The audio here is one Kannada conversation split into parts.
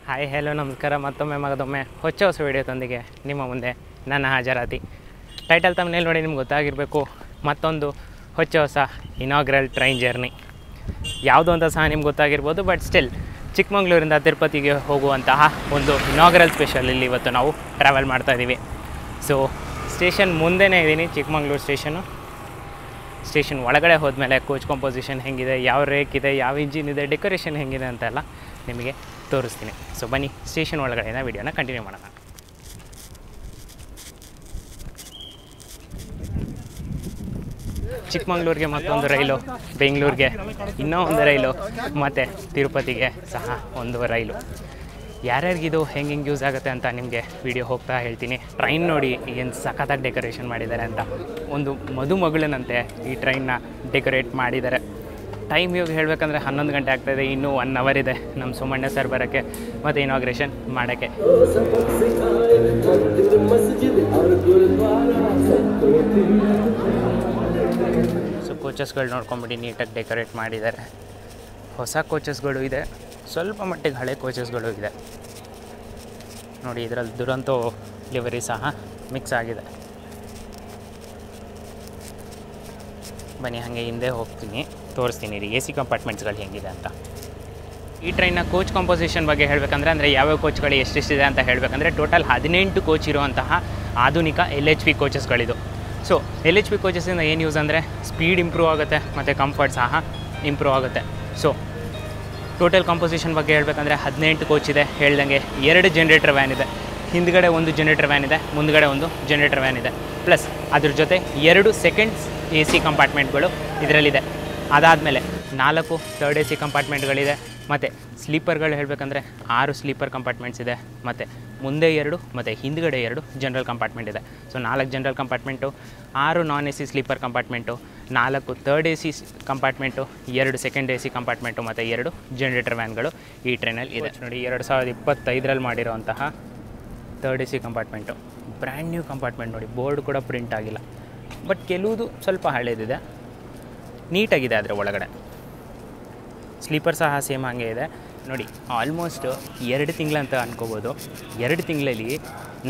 ಹಾಯ್ ಹೆಲೋ ನಮಸ್ಕಾರ ಮತ್ತೊಮ್ಮೆ ಹೊಚ್ಚ ಹೊಸ ವಿಡಿಯೋದೊಂದಿಗೆ ನಿಮ್ಮ ಮುಂದೆ ನನ್ನ ಹಾಜರಾತಿ. ಟೈಟಲ್ ತಮ್ಮನೇಲಿ ನೋಡಿ ನಿಮ್ಗೆ ಗೊತ್ತಾಗಿರಬೇಕು, ಮತ್ತೊಂದು ಹೊಚ್ಚ ಹೊಸ ಇನಾಗ್ರಲ್ ಟ್ರೈನ್ ಜರ್ನಿ ಯಾವುದು ಅಂತ ಸಹ ನಿಮ್ಗೆ ಗೊತ್ತಾಗಿರ್ಬೋದು. ಬಟ್ ಸ್ಟಿಲ್ ಚಿಕ್ಕಮಂಗ್ಳೂರಿಂದ ತಿರುಪತಿಗೆ ಹೋಗುವಂತಹ ಒಂದು ಇನಾಗ್ರಲ್ ಸ್ಪೆಷಲ್ ಇಲ್ಲಿ ಇವತ್ತು ನಾವು ಟ್ರಾವೆಲ್ ಮಾಡ್ತಾಯಿದ್ದೀವಿ. ಸೊ ಸ್ಟೇಷನ್ ಮುಂದೆನೇ ಇದ್ದೀನಿ, ಚಿಕ್ಕಮಂಗ್ಳೂರು ಸ್ಟೇಷನ್ ಒಳಗಡೆ ಹೋದ್ಮೇಲೆ ಕೋಚ್ ಕಂಪೋಸಿಷನ್ ಹೆಂಗಿದೆ, ಯಾವ ರೇಕ್ ಇದೆ, ಯಾವ ಇಂಜಿನ್ ಇದೆ, ಡೆಕೋರೇಷನ್ ಹೆಂಗಿದೆ ಅಂತೆಲ್ಲ ನಿಮಗೆ ತೋರಿಸ್ತೀನಿ. ಸೊ ಬನ್ನಿ ಸ್ಟೇಷನ್ ಒಳಗಡೆಯಿಂದ ವಿಡಿಯೋನ ಕಂಟಿನ್ಯೂ ಮಾಡೋಣ. ಚಿಕ್ಕಮಂಗ್ಳೂರಿಗೆ ಮತ್ತೊಂದು ರೈಲು, ಬೆಂಗಳೂರಿಗೆ ಇನ್ನೂ ಒಂದು ರೈಲು, ಮತ್ತು ತಿರುಪತಿಗೆ ಸಹ ಒಂದು ರೈಲು. ಯಾರ್ಯಾರಿಗಿದು ಹೆಂಗೆ ಯೂಸ್ ಆಗುತ್ತೆ ಅಂತ ನಿಮಗೆ ವಿಡಿಯೋ ಹೋಗ್ತಾ ಹೇಳ್ತೀನಿ. ಟ್ರೈನ್ ನೋಡಿ ಏನು ಸಖತ್ತಾಗಿ ಡೆಕೋರೇಷನ್ ಮಾಡಿದ್ದಾರೆ ಅಂತ, ಒಂದು ಮದುಮಗಳನಂತೆ ಈ ಟ್ರೈನ್ನ ಡೆಕೋರೇಟ್ ಮಾಡಿದ್ದಾರೆ. ಟೈಮ್ ಇವಾಗ ಹೇಳಬೇಕಂದ್ರೆ 11 ಗಂಟೆ ಆಗ್ತಾಯಿದೆ, ಇನ್ನೂ 1 ಅವರ್ ಇದೆ ನಮ್ಮ ಸುಮಣ್ಣ ಸರ್ ಬರೋಕ್ಕೆ ಮತ್ತು ಇನಾಗ್ರೇಷನ್ ಮಾಡೋಕ್ಕೆ. ಸೊ ಕೋಚಸ್ಗಳು ನೋಡ್ಕೊಂಬಿಟ್ಟು ನೀಟಾಗಿ ಡೆಕೋರೇಟ್ ಮಾಡಿದ್ದಾರೆ. ಹೊಸ ಕೋಚಸ್ಗಳು ಇದೆ, ಸ್ವಲ್ಪ ಮಟ್ಟಿಗೆ ಹಳೆ ಕೋಚಸ್ಗಳು ಇದೆ ನೋಡಿ. ಇದರಲ್ಲಿ ದುರಂತೋ ಲಿವರಿ ಸಹ ಮಿಕ್ಸ್ ಆಗಿದೆ. ಬನ್ನಿ ಹಾಗೆ ಹಿಂದೆ ಹೋಗ್ತೀನಿ, ತೋರಿಸ್ತೀನಿ ರೀ ಎ ಸಿ ಕಂಪಾರ್ಟ್ಮೆಂಟ್ಸ್ಗಳು ಹೆಂಗಿದೆ ಅಂತ. ಈ ಟ್ರೈನ್ನ ಕೋಚ್ ಕಂಪೋಸಿಷನ್ ಬಗ್ಗೆ ಹೇಳಬೇಕಂದ್ರೆ ಯಾವ್ಯಾವ ಕೋಚ್ಗಳು ಎಷ್ಟೆಷ್ಟಿದೆ ಅಂತ ಹೇಳಬೇಕಂದ್ರೆ ಟೋಟಲ್ 18 ಕೋಚ್ ಇರುವಂತಹ ಆಧುನಿಕ LHP ಕೋಚಸ್ಗಳಿದು. ಸೊ LHP ಕೋಚಸ್ಸಿಂದ ಏನು ಯೂಸ್ ಅಂದರೆ ಸ್ಪೀಡ್ ಇಂಪ್ರೂವ್ ಆಗುತ್ತೆ ಮತ್ತು ಕಂಫರ್ಟ್ ಸಹ ಇಂಪ್ರೂವ್ ಆಗುತ್ತೆ. ಸೊ ಟೋಟಲ್ ಕಂಪೋಸಿಷನ್ ಬಗ್ಗೆ ಹೇಳಬೇಕಂದ್ರೆ 18 ಕೋಚ್ ಇದೆ. ಹೇಳ್ದಂಗೆ 2 ಜನರೇಟರ್ ವ್ಯಾನ್ ಇದೆ, ಹಿಂದ್ಗಡೆ ಒಂದು ಜನರೇಟರ್ ವ್ಯಾನ್ ಇದೆ, ಮುಂದ್ಗಡೆ ಒಂದು ಜನರೇಟರ್ ವ್ಯಾನ್ ಇದೆ. ಪ್ಲಸ್ ಅದ್ರ ಜೊತೆ 2 ಸೆಕೆಂಡ್ಸ್ AC ಕಂಪಾರ್ಟ್ಮೆಂಟ್ಗಳು ಇದರಲ್ಲಿದೆ. ಅದಾದಮೇಲೆ 4 ಥರ್ಡ್ AC ಕಂಪಾರ್ಟ್ಮೆಂಟ್ಗಳಿದೆ. ಮತ್ತು ಸ್ಲೀಪರ್ಗಳು ಹೇಳಬೇಕಂದ್ರೆ 6 ಸ್ಲೀಪರ್ ಕಂಪಾರ್ಟ್ಮೆಂಟ್ಸ್ ಇದೆ. ಮತ್ತು ಮುಂದೆ 2 ಮತ್ತು ಹಿಂದ್ಗಡೆ 2 ಜನರಲ್ ಕಂಪಾರ್ಟ್ಮೆಂಟ್ ಇದೆ. So 4 general compartment, 6 non AC sleeper compartment, 4 third AC compartment, 2 second AC compartment ಮತ್ತು 2 ಜನರೇಟರ್ ವ್ಯಾನ್ಗಳು ಈ ಟ್ರೈನಲ್ಲಿ ಇದೆ. ನೋಡಿ 2025ರಲ್ಲಿ ಮಾಡಿರೋಂತಹ third AC compartment, brand new compartment ನೋಡಿ. ಬೋರ್ಡ್ ಕೂಡ ಪ್ರಿಂಟ್ ಆಗಿಲ್ಲ, ಬಟ್ ಕೆಲವುದು ಸ್ವಲ್ಪ ಹಳೇದಿದೆ, ನೀಟಾಗಿದೆ. ಅದರ ಒಳಗಡೆ ಸ್ಲೀಪರ್ ಸಹ ಸೇಮ್ ಹಾಗೆ ಇದೆ ನೋಡಿ. ಆಲ್ಮೋಸ್ಟ್ 2 ತಿಂಗಳಂತ ಅನ್ಕೋಬೋದು. 2 ತಿಂಗಳಲ್ಲಿ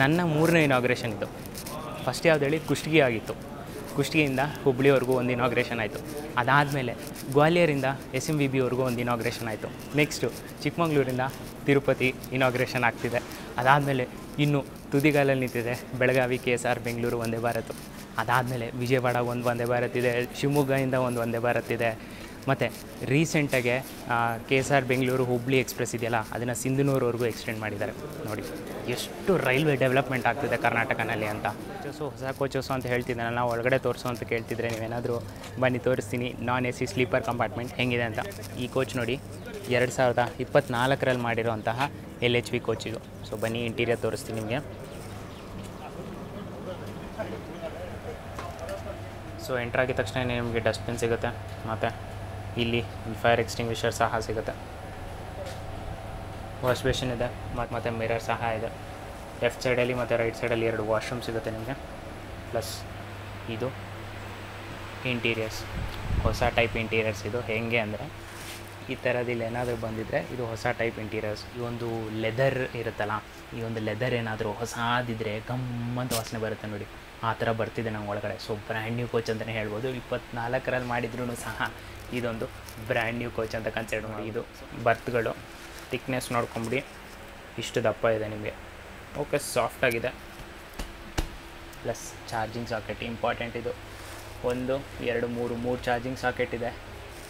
ನನ್ನ 3ನೇ ಇನಾಗ್ರೇಷನ್ ಇದು. ಫಸ್ಟ್ ಯಾವ್ದು ಹೇಳಿ ಕುಷ್ಟಗಿ ಆಗಿತ್ತು, ಕುಷ್ಟಗಿಯಿಂದ ಹುಬ್ಳಿವರೆಗೂ ಒಂದು ಇನಾಗ್ರೇಷನ್ ಆಯಿತು. ಅದಾದಮೇಲೆ ಗ್ವಾಲಿಯರಿಂದ SMVBವರೆಗೂ ಒಂದು ಇನಾಗ್ರೇಷನ್ ಆಯಿತು. ನೆಕ್ಸ್ಟು ಚಿಕ್ಕಮಂಗ್ಳೂರಿಂದ ತಿರುಪತಿ ಇನಾಗ್ರೇಷನ್ ಆಗ್ತಿದೆ. ಅದಾದಮೇಲೆ ಇನ್ನು ತುದಿಗಾಲಲ್ಲಿ ನಿಂತಿದೆ ಬೆಳಗಾವಿ KSR ಬೆಂಗಳೂರು ವಂದೇ ಭಾರತ್. ಅದಾದಮೇಲೆ ವಿಜಯವಾಡ ಒಂದು ವಂದೇ ಭಾರತ್ ಇದೆ, ಶಿವಮೊಗ್ಗದಿಂದ ಒಂದು ವಂದೇ ಭಾರತ್ ಇದೆ. ಮತ್ತು ರೀಸೆಂಟಾಗೆ KSR ಬೆಂಗಳೂರು ಹುಬ್ಳಿ ಎಕ್ಸ್ಪ್ರೆಸ್ ಇದೆಯಲ್ಲ, ಅದನ್ನು ಸಿಂಧನೂರವರೆಗೂ ಎಕ್ಸ್ಟೆಂಡ್ ಮಾಡಿದ್ದಾರೆ. ನೋಡಿ ಎಷ್ಟು ರೈಲ್ವೆ ಡೆವಲಪ್ಮೆಂಟ್ ಆಗ್ತಿದೆ ಕರ್ನಾಟಕನಲ್ಲಿ ಅಂತ. ಹೊಸ ಕೋಚಸ್ಸು ಅಂತ ಹೇಳ್ತಿದ್ದಾನೆ, ನಾವು ಒಳಗಡೆ ತೋರಿಸು ಅಂತ ಕೇಳ್ತಿದ್ರೆ ನೀವೇನಾದರೂ ಬನ್ನಿ ತೋರಿಸ್ತೀನಿ ನಾನ್ AC ಸ್ಲೀಪರ್ ಕಂಪಾರ್ಟ್ಮೆಂಟ್ ಹೆಂಗಿದೆ ಅಂತ. ಈ ಕೋಚ್ ನೋಡಿ 2024ರಲ್ಲಿ ಮಾಡಿರೋಂತಹ LHP ಕೋಚ್ ಇದು. ಸೊ ಬನ್ನಿ ಇಂಟೀರಿಯರ್ ತೋರಿಸ್ತೀನಿ ನಿಮಗೆ. ಸೊ ಎಂಟ್ರಾಗಿದ ತಕ್ಷಣ ನಿಮಗೆ ಡಸ್ಟ್ಬಿನ್ ಸಿಗುತ್ತೆ, ಮತ್ತು ಇಲ್ಲಿ ಫೈರ್ ಎಕ್ಸ್ಟಿಂಗ್ವಿಷರ್ ಸಹ ಸಿಗುತ್ತೆ. ವಾಶ್ ಬೇಸಿನ್ ಇದೆ ಮತ್ತು ಮಿರರ್ ಸಹ ಇದೆ. ಲೆಫ್ಟ್ ಸೈಡಲ್ಲಿ ಮತ್ತು ರೈಟ್ ಸೈಡಲ್ಲಿ 2 ವಾಶ್ರೂಮ್ ಸಿಗುತ್ತೆ ನಿಮಗೆ. ಪ್ಲಸ್ ಇದು ಇಂಟೀರಿಯರ್ಸ್, ಹೊಸ ಟೈಪ್ ಇಂಟೀರಿಯರ್ಸ್. ಇದು ಹೇಗೆ ಅಂದರೆ ಈ ಥರದಿಲ್ಲ ಏನಾದರೂ ಬಂದಿದ್ದರೆ ಇದು ಹೊಸ ಟೈಪ್ ಇಂಟೀರಿಯರ್ಸ್. ಈ ಒಂದು ಲೆದರ್ ಇರುತ್ತಲ್ಲ, ಈ ಒಂದು ಲೆದರ್ ಏನಾದರೂ ಹೊಸದಿದ್ದರೆ ಗಮ್ಮಂತ ವಾಸನೆ ಬರುತ್ತೆ ನೋಡಿ, ಆ ಥರ ಬರ್ತಿದೆ ನಮ್ಮ ಒಳಗಡೆ. ಸೊ ಬ್ರ್ಯಾಂಡ್ ನ್ಯೂ ಕೋಚ್ ಅಂತಲೇ ಹೇಳ್ಬೋದು. 24ರಲ್ಲಿ ಮಾಡಿದ್ರೂ ಸಹ ಇದೊಂದು ಬ್ರ್ಯಾಂಡ್ ನ್ಯೂ ಕೋಚ್ ಅಂತ ಕನ್ಸಿಡರ್ ಮಾಡಿ. ಇದು ಬರ್ತ್ಗಳು ಥಿಕ್ನೆಸ್ ನೋಡ್ಕೊಂಬಿಡಿ, ಇಷ್ಟು ದಪ್ಪ ಇದೆ ನಿಮಗೆ. ಓಕೆ, ಸಾಫ್ಟಾಗಿದೆ. Plus charging socket important. ಇದು 1 2 3 ಚಾರ್ಜಿಂಗ್ ಸಾಕೆಟ್ ಇದೆ.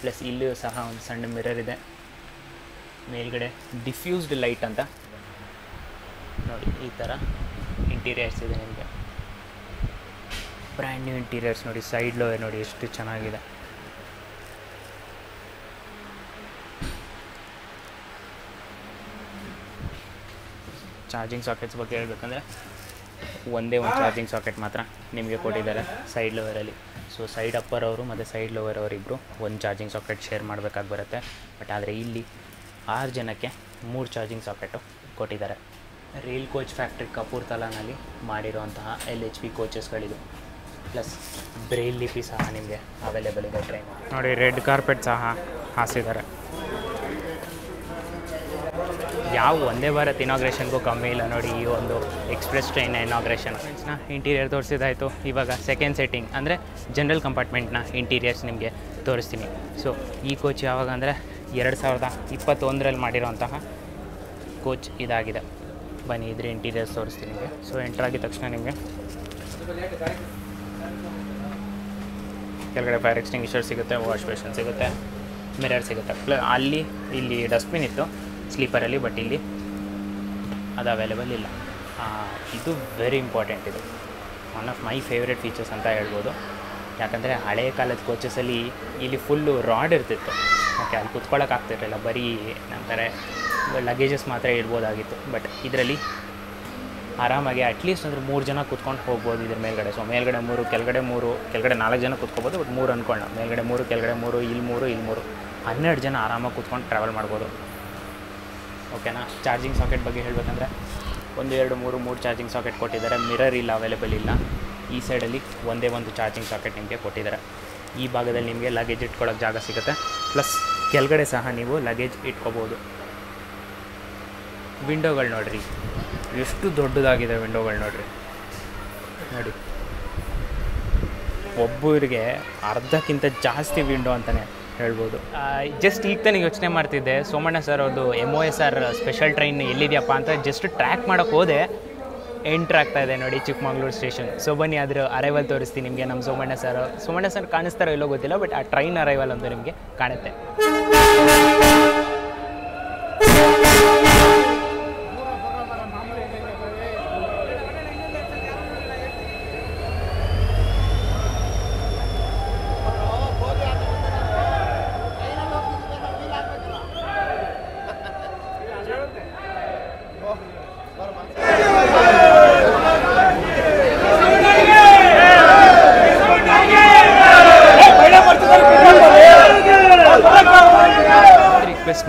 ಪ್ಲಸ್ ಇಲ್ಲಿಯೂ ಸಹ ಒಂದು ಸಣ್ಣ ಮಿರರ್ ಇದೆ. ಮೇಲ್ಗಡೆ ಡಿಫ್ಯೂಸ್ಡ್ ಲೈಟ್ ಅಂತ ನೋಡಿ, ಈ ಥರ ಇಂಟೀರಿಯರ್ಸ್ ಇದೆ ನಿಮಗೆ. ಬ್ರ್ಯಾಂಡ್ ನ್ಯೂ ಇಂಟೀರಿಯರ್ಸ್ ನೋಡಿ. ಸೈಡ್ ಲೋಯರ್ ನೋಡಿ ಎಷ್ಟು ಚೆನ್ನಾಗಿದೆ. ಚಾರ್ಜಿಂಗ್ ಸಾಕೆಟ್ಸ್ ಬಗ್ಗೆ ಹೇಳಬೇಕಂದ್ರೆ ಒಂದೇ ಒಂದು ಚಾರ್ಜಿಂಗ್ ಸಾಕೆಟ್ ಮಾತ್ರ ನಿಮಗೆ ಕೊಟ್ಟಿದ್ದಾರೆ ಸೈಡ್ ಲೋವರಲ್ಲಿ. ಸೊ ಸೈಡ್ ಅಪ್ಪರ್ ಅವರು ಮತ್ತು ಸೈಡ್ ಲೋವರ್ ಅವರಿಬ್ಬರು ಒಂದು ಚಾರ್ಜಿಂಗ್ ಸಾಕೆಟ್ ಶೇರ್ ಮಾಡಬೇಕಾಗಿ ಬರುತ್ತೆ. ಬಟ್ ಆದರೆ ಇಲ್ಲಿ 6 ಜನಕ್ಕೆ 3 ಚಾರ್ಜಿಂಗ್ ಸಾಕೆಟು ಕೊಟ್ಟಿದ್ದಾರೆ. ರೈಲ್ ಕೋಚ್ ಫ್ಯಾಕ್ಟ್ರಿ ಕಪೂರ್ತಲಾನಲ್ಲಿ ಮಾಡಿರುವಂತಹ LHP ಕೋಚಸ್ಗಳಿದು. ಪ್ಲಸ್ ಬ್ರೈಲ್ ಲಿಪಿ ಸಹ ನಿಮಗೆ ಅವೈಲೇಬಲ್ ಇದೆ ಟ್ರೈನ್ ನೋಡಿ. ರೆಡ್ ಕಾರ್ಪೆಟ್ ಸಹ ಹಾಸಿದ್ದಾರೆ. ಯಾವ ಒಂದೇ ಭಾರತ್ ಇನಾಗ್ರೇಷನ್ಗೂ ಕಮ್ಮಿ ಇಲ್ಲ ನೋಡಿ ಈ ಒಂದು ಎಕ್ಸ್ಪ್ರೆಸ್ ಟ್ರೈನ್ ಇನಾಗ್ರೇಷನ್. ಇಂಟೀರಿಯರ್ ತೋರಿಸಿದಾಯಿತು. ಇವಾಗ ಸೆಕೆಂಡ್ ಸೆಟ್ಟಿಂಗ್ ಅಂದರೆ ಜನರಲ್ ಕಂಪಾರ್ಟ್ಮೆಂಟ್ನ ಇಂಟೀರಿಯರ್ಸ್ ನಿಮಗೆ ತೋರಿಸ್ತೀನಿ. ಸೊ ಈ ಕೋಚ್ ಯಾವಾಗ ಅಂದರೆ 2021ರಲ್ಲಿ ಮಾಡಿರೋಂತಹ ಕೋಚ್ ಇದಾಗಿದೆ. ಬನ್ನಿ ಇದ್ರ ಇಂಟೀರಿಯರ್ಸ್ ತೋರಿಸ್ತೀನಿ ನಿಮಗೆ. ಸೊ ಎಂಟರ್ ಆಗಿದ ತಕ್ಷಣ ನಿಮಗೆ ಕೆಳಗಡೆ ಫೈರ್ ಎಕ್ಸ್ಟಿಂಗ್ವಿಷರ್ ಸಿಗುತ್ತೆ, ವಾಶ್ ಬೇಷನ್ ಸಿಗುತ್ತೆ, ಮಿರರ್ ಸಿಗುತ್ತೆ. ಇಲ್ಲಿ ಡಸ್ಟ್ಬಿನ್ ಇತ್ತು ಸ್ಲೀಪರಲ್ಲಿ, ಬಟ್ ಇಲ್ಲಿ ಅದು ಅವೈಲೇಬಲ್ ಇಲ್ಲ. ಇದು ವೆರಿ ಇಂಪಾರ್ಟೆಂಟ್. ಇದು one of my favourite features ಅಂತ ಹೇಳ್ಬೋದು. ಯಾಕಂದರೆ ಹಳೆಯ ಕಾಲದ ಕೋಚಸಲ್ಲಿ ಇಲ್ಲಿ ಫುಲ್ಲು ರಾಡ್ ಇರ್ತಿತ್ತು. ಓಕೆ, ಅಲ್ಲಿ ಕುತ್ಕೊಳ್ಳೋಕ್ಕಾಗ್ತಿರಲಿಲ್ಲ, ಬರೀ ನಂತರ ಲಗೇಜಸ್ ಮಾತ್ರ ಇಡ್ಬೋದಾಗಿತ್ತು. ಬಟ್ ಇದರಲ್ಲಿ ಆರಾಮಾಗಿ ಅಟ್ಲೀಸ್ಟ್ ಅಂದರೆ 3 ಜನ ಕೂತ್ಕೊಂಡು ಹೋಗ್ಬೋದು ಇದ್ರ ಮೇಲ್ಗಡೆ. ಸೊ ಮೇಲ್ಗಡೆ 3, ಕೆಳಗಡೆ 3, ಕೆಳಗಡೆ 4 ಜನ ಕೂತ್ಕೋಬೋದು. ಬಟ್ 3 ಅಂದ್ಕೊಳ್ಳೋಣ, ಮೇಲ್ಗಡೆ 3, ಕೆಳಗಡೆ 3, ಇಲ್ಲಿ 3 12 ಜನ ಆರಾಮಾಗಿ ಕೂತ್ಕೊಂಡು ಟ್ರಾವೆಲ್ ಮಾಡ್ಬೋದು. ಓಕೆನಾ. ಚಾರ್ಜಿಂಗ್ ಸಾಕೆಟ್ ಬಗ್ಗೆ ಹೇಳಬೇಕಂದ್ರೆ 1, 2, 3 ಚಾರ್ಜಿಂಗ್ ಸಾಕೆಟ್ ಕೊಟ್ಟಿದ್ದಾರೆ. ಮಿರರ್ ಇಲ್ಲ, ಅವೈಲೇಬಲ್ ಇಲ್ಲ. ಈ ಸೈಡಲ್ಲಿ ಒಂದೇ ಒಂದು ಚಾರ್ಜಿಂಗ್ ಸಾಕೆಟ್ ನಿಮಗೆ ಕೊಟ್ಟಿದ್ದಾರೆ. ಈ ಭಾಗದಲ್ಲಿ ನಿಮಗೆ ಲಗೇಜ್ ಇಟ್ಕೊಳ್ಳೋಕೆ ಜಾಗ ಸಿಗುತ್ತೆ. ಪ್ಲಸ್ ಕೆಳಗಡೆ ಸಹ ನೀವು ಲಗೇಜ್ ಇಟ್ಕೋಬೋದು. ವಿಂಡೋಗಳು ನೋಡಿರಿ, ಎಷ್ಟು ದೊಡ್ಡದಾಗಿದೆ ವಿಂಡೋಗಳು ನೋಡಿರಿ. ನೋಡಿ, ಒಬ್ಬರಿಗೆ ಅರ್ಧಕ್ಕಿಂತ ಜಾಸ್ತಿ ವಿಂಡೋ ಅಂತಲೇ ಹೇಳ್ಬೋದು. ಜಸ್ಟ್ ಈಗ ತಾನೇ ಯೋಚನೆ ಮಾಡ್ತಿದ್ದೆ, ಸೋಮಣ್ಣ ಸರ್ ಅವ್ರದ್ದು MOSR ಸ್ಪೆಷಲ್ ಟ್ರೈನ್ ಎಲ್ಲಿದೆಯಪ್ಪ ಅಂತ ಜಸ್ಟ್ ಟ್ರ್ಯಾಕ್ ಮಾಡೋಕ್ಕೆ ಹೋದೆ. ಎಂಟ್ರ್ ಆಗ್ತಾಯಿದೆ ನೋಡಿ ಚಿಕ್ಕಮಗಳೂರು ಸ್ಟೇಷನ್. ಸೊ ಬನ್ನಿ ಅದರ ಅರೈವಲ್ ತೋರಿಸ್ತೀನಿ ನಿಮಗೆ. ನಮ್ಮ ಸೋಮಣ್ಣ ಸರ್ ಕಾಣಿಸ್ತಾರೋ ಇಲ್ಲೋ ಗೊತ್ತಿಲ್ಲ, ಬಟ್ ಆ ಟ್ರೈನ್ ಅರೈವಲ್ ಅಂತೂ ನಿಮಗೆ ಕಾಣುತ್ತೆ.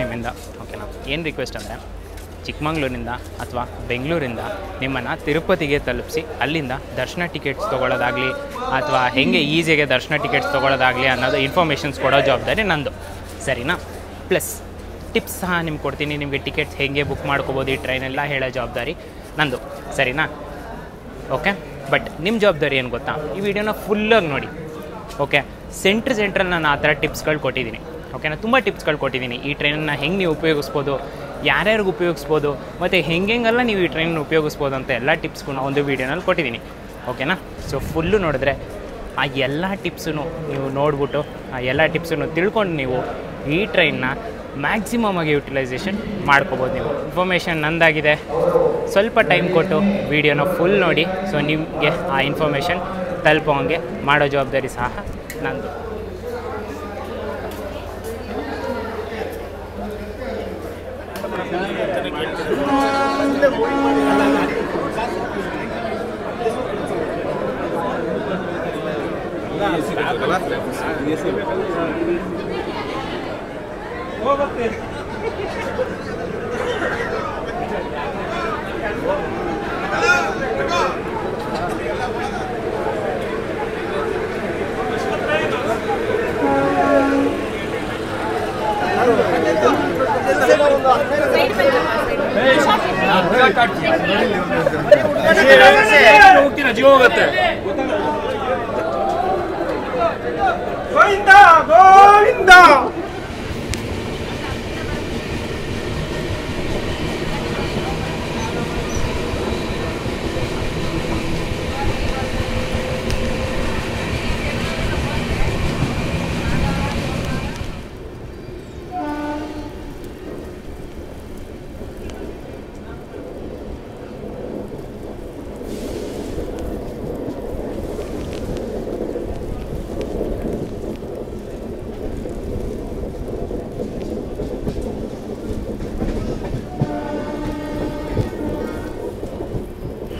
ನಿಮ್ಮಿಂದ ಓಕೆನಾ. ಏನು ರಿಕ್ವೆಸ್ಟ್ ಅಂದರೆ ಚಿಕ್ಕಮಗಳೂರಿನಿಂದ ಅಥವಾ ಬೆಂಗಳೂರಿಂದ ನಿಮ್ಮನ್ನು ತಿರುಪತಿಗೆ ತಲುಪಿಸಿ ಅಲ್ಲಿಂದ ದರ್ಶನ ಟಿಕೆಟ್ಸ್ ತೊಗೊಳ್ಳೋದಾಗಲಿ ಅಥವಾ ಹೇಗೆ ಈಸಿಯಾಗಿ ದರ್ಶನ ಟಿಕೆಟ್ಸ್ ತೊಗೊಳ್ಳೋದಾಗಲಿ ಅನ್ನೋದು ಇನ್ಫಾರ್ಮೇಷನ್ಸ್ ಕೊಡೋ ಜವಾಬ್ದಾರಿ ನಂದು, ಸರಿನಾ. ಪ್ಲಸ್ ಟಿಪ್ಸ್ ಸಹ ನಿಮ್ಗೆ ಕೊಡ್ತೀನಿ. ನಿಮಗೆ ಟಿಕೆಟ್ಸ್ ಹೇಗೆ ಬುಕ್ ಮಾಡ್ಕೋಬೋದು ಈ ಟ್ರೈನೆಲ್ಲ ಹೇಳೋ ಜವಾಬ್ದಾರಿ ನಂದು, ಸರಿನಾ. ಓಕೆ, ಬಟ್ ನಿಮ್ಮ ಜವಾಬ್ದಾರಿ ಏನು ಗೊತ್ತಾ, ಈ ವಿಡಿಯೋನ ಫುಲ್ಲಾಗಿ ನೋಡಿ. ಓಕೆ, ಸೆಂಟ್ರಲ್ಲಿ ನಾನು ಆ ಥರ ಟಿಪ್ಸ್ಗಳು ಕೊಟ್ಟಿದ್ದೀನಿ. ಓಕೆನಾ, ತುಂಬ ಟಿಪ್ಸ್ಗಳು ಕೊಟ್ಟಿದ್ದೀನಿ. ಈ ಟ್ರೈನನ್ನು ಹೆಂಗೆ ನೀವು ಉಪಯೋಗಿಸ್ಬೋದು, ಯಾರ್ಯಾರಿಗೆ ಉಪಯೋಗಿಸ್ಬೋದು, ಮತ್ತು ಹೆಂಗೆಲ್ಲ ನೀವು ಈ ಟ್ರೈನನ್ನು ಉಪಯೋಗಿಸ್ಬೋದು ಅಂತ ಎಲ್ಲ ಟಿಪ್ಸ್ಗೂ ಒಂದು ವೀಡಿಯೋನಲ್ಲಿ ಕೊಟ್ಟಿದ್ದೀನಿ. ಓಕೆನಾ. ಸೊ ಫುಲ್ಲು ನೋಡಿದ್ರೆ ಆ ಎಲ್ಲ ಟಿಪ್ಸೂ ನೀವು ನೋಡ್ಬಿಟ್ಟು ಆ ಎಲ್ಲ ಟಿಪ್ಸನ್ನು ತಿಳ್ಕೊಂಡು ನೀವು ಈ ಟ್ರೈನ್ನ ಮ್ಯಾಕ್ಸಿಮಮ್ ಆಗಿ ಯುಟಿಲೈಸೇಷನ್ ಮಾಡ್ಕೋಬೋದು. ನೀವು ಇನ್ಫಾರ್ಮೇಷನ್ ನಂದಾಗಿದೆ, ಸ್ವಲ್ಪ ಟೈಮ್ ಕೊಟ್ಟು ವೀಡಿಯೋನ ಫುಲ್ ನೋಡಿ. ಸೊ ನಿಮಗೆ ಆ ಇನ್ಫಾರ್ಮೇಷನ್ ತಲುಪೋ ಹಂಗೆ ಮಾಡೋ ಜವಾಬ್ದಾರಿ ಸಹ ನಂದು. ಜೀವ ಹೋಗುತ್ತೆ. ಗೋವಿಂದ ಗೋವಿಂದ.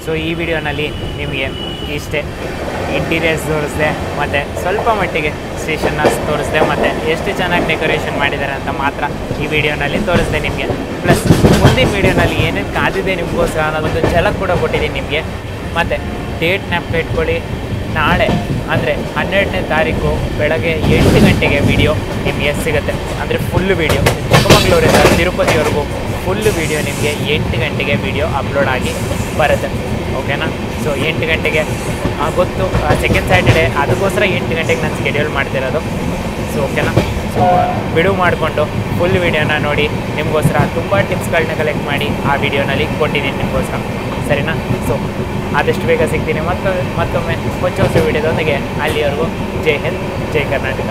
ಸೊ ಈ ವಿಡಿಯೋನಲ್ಲಿ ನಿಮಗೆ ಇಷ್ಟೇ ಇಂಟೀರಿಯರ್ಸ್ ತೋರಿಸಿದೆ, ಮತ್ತು ಸ್ವಲ್ಪ ಮಟ್ಟಿಗೆ ಸ್ಟೇಷನ್ನ ತೋರಿಸಿದೆ, ಮತ್ತು ಎಷ್ಟು ಚೆನ್ನಾಗಿ ಡೆಕೋರೇಷನ್ ಮಾಡಿದ್ದಾರೆ ಅಂತ ಮಾತ್ರ ಈ ವಿಡಿಯೋನಲ್ಲಿ ತೋರಿಸಿದೆ ನಿಮಗೆ. ಪ್ಲಸ್ ಮುಂದಿನ ವಿಡಿಯೋನಲ್ಲಿ ಏನೇನು ಕಾದಿದೆ ನಿಮಗೋಸ್ಕರ ಅನ್ನೋದೊಂದು ಝಲಕ್ ಕೂಡ ಕೊಟ್ಟಿದ್ದೀನಿ ನಿಮಗೆ. ಮತ್ತು ಡೇಟ್ ಜ್ಞಾಪಕ ಇಟ್ಕೊಳ್ಳಿ, ನಾಳೆ ಅಂದರೆ 12ನೇ ತಾರೀಕು ಬೆಳಗ್ಗೆ 8 ಗಂಟೆಗೆ ವಿಡಿಯೋ ನಿಮಗೆ ಸಿಗುತ್ತೆ. ಅಂದರೆ ಫುಲ್ ವಿಡಿಯೋ ಚಿಕ್ಕಮಗಳೂರಿಂದ ತಿರುಪತಿವರೆಗೂ ಫುಲ್ ವೀಡಿಯೋ ನಿಮಗೆ 8 ಗಂಟೆಗೆ ವೀಡಿಯೋ ಅಪ್ಲೋಡ್ ಆಗಿ ಬರುತ್ತೆ. ಓಕೆನಾ? ಸೊ 8 ಗಂಟೆಗೆ ಗೊತ್ತು, ಸೆಕೆಂಡ್ ಸ್ಯಾಟರ್ಡೇ, ಅದಕ್ಕೋಸ್ಕರ 8 ಗಂಟೆಗೆ ನಾನು ಸ್ಕೆಡ್ಯೂಲ್ ಮಾಡ್ತಿರೋದು. ಸೊ ಓಕೆನಾ? ಸೊ ಬಿಡುವು ಮಾಡಿಕೊಂಡು ಫುಲ್ ವೀಡಿಯೋನ ನೋಡಿ, ನಿಮಗೋಸ್ಕರ ತುಂಬ ಟಿಪ್ಸ್ಗಳನ್ನ ಕಲೆಕ್ಟ್ ಮಾಡಿ ಆ ವಿಡಿಯೋನಲ್ಲಿ ಕೊಟ್ಟಿದ್ದೀನಿ ನಿಮಗೋಸ್ಕರ. ಸರಿನಾ? ಸೊ ಆದಷ್ಟು ಬೇಗ ಸಿಗ್ತೀನಿ ಮತ್ತೊಮ್ಮೆ ಹೊಸ ವೀಡಿಯೋದೊಂದಿಗೆ. ಅಲ್ಲಿವರೆಗೂ ಜೈ ಹಿಂದ್, ಜೈ ಕರ್ನಾಟಕ.